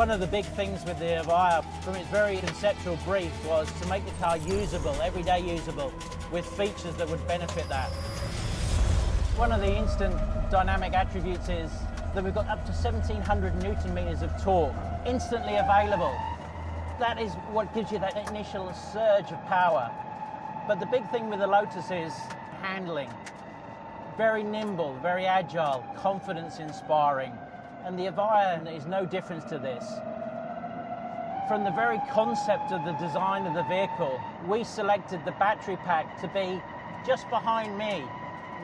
One of the big things with the Evija, from its very conceptual brief, was to make the car usable, everyday usable, with features that would benefit that. One of the instant dynamic attributes is that we've got up to 1,700 Newton meters of torque, instantly available. That is what gives you that initial surge of power. But the big thing with the Lotus is handling. Very nimble, very agile, confidence inspiring. And the Evija is no difference to this. From the very concept of the design of the vehicle, we selected the battery pack to be just behind me,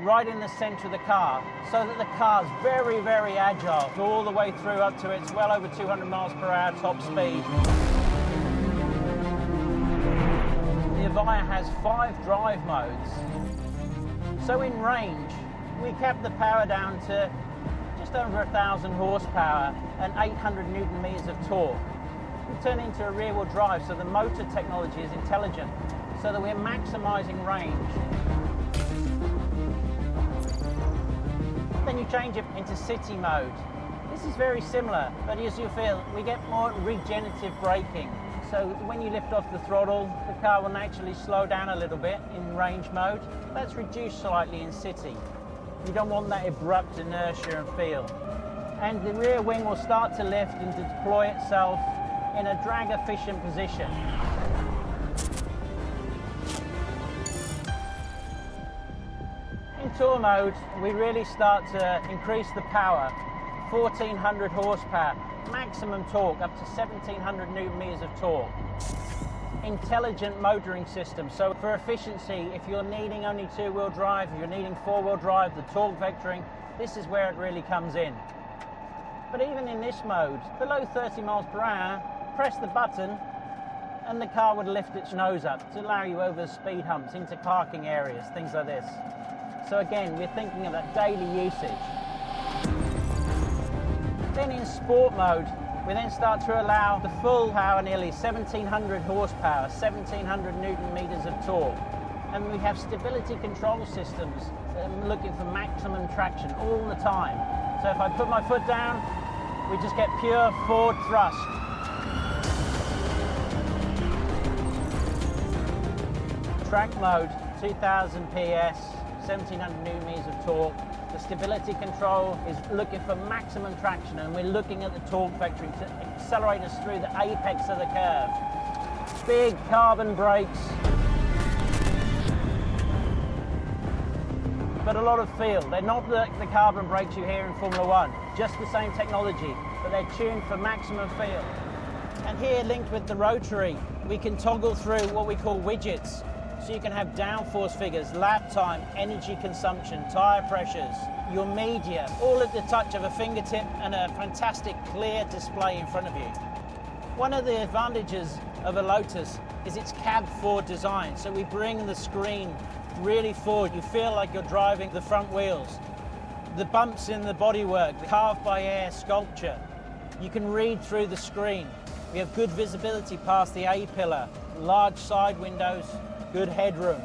right in the center of the car, so that the car's very, very agile, all the way through up to its well over 200 miles per hour top speed. The Evija has 5 drive modes. So in range, we kept the power down to just over 1,000 horsepower and 800 Newton meters of torque. We turn into a rear-wheel drive, so the motor technology is intelligent, so that we're maximizing range. Then you change it into city mode. This is very similar, but as you feel, we get more regenerative braking. So when you lift off the throttle, the car will naturally slow down a little bit in range mode. That's reduced slightly in city. You don't want that abrupt inertia and feel. And the rear wing will start to lift and to deploy itself in a drag-efficient position. In tour mode, we really start to increase the power. 1,400 horsepower, maximum torque up to 1,700 Newton meters of torque. Intelligent motoring system, so for efficiency, if you're needing only 2-wheel drive, if you're needing 4-wheel drive, the torque vectoring, this is where it really comes in. But even in this mode, below 30 miles per hour, press the button and the car would lift its nose up to allow you over speed humps, into parking areas, things like this. So again, we're thinking of that daily usage. Then in sport mode, we then start to allow the full power, nearly 1,700 horsepower, 1,700 Newton meters of torque. And we have stability control systems that are looking for maximum traction all the time. So if I put my foot down, we just get pure forward thrust. Track mode, 2,000 PS, 1,700 Newton meters of torque. The stability control is looking for maximum traction, and we're looking at the torque vectoring to accelerate us through the apex of the curve. Big carbon brakes, but a lot of feel. They're not the carbon brakes you hear in Formula One, just the same technology, but they're tuned for maximum feel. And here, linked with the rotary, we can toggle through what we call widgets. So you can have downforce figures, lap time, energy consumption, tyre pressures, your media, all at the touch of a fingertip and a fantastic clear display in front of you. One of the advantages of a Lotus is its cab forward design. So we bring the screen really forward. You feel like you're driving the front wheels. The bumps in the bodywork, the carved by air sculpture, you can read through the screen. We have good visibility past the A-pillar, large side windows, good headroom.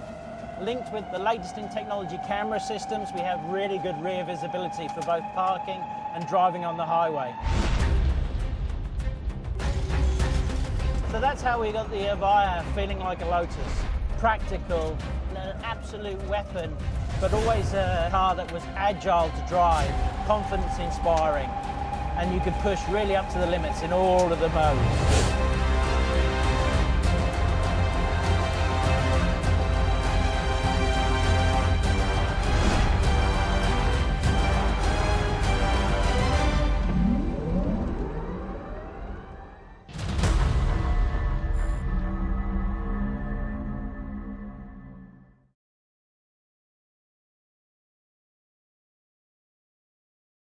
Linked with the latest in technology camera systems, we have really good rear visibility for both parking and driving on the highway. So that's how we got the Evija feeling like a Lotus. Practical, an absolute weapon, but always a car that was agile to drive, confidence inspiring, and you could push really up to the limits in all of the modes.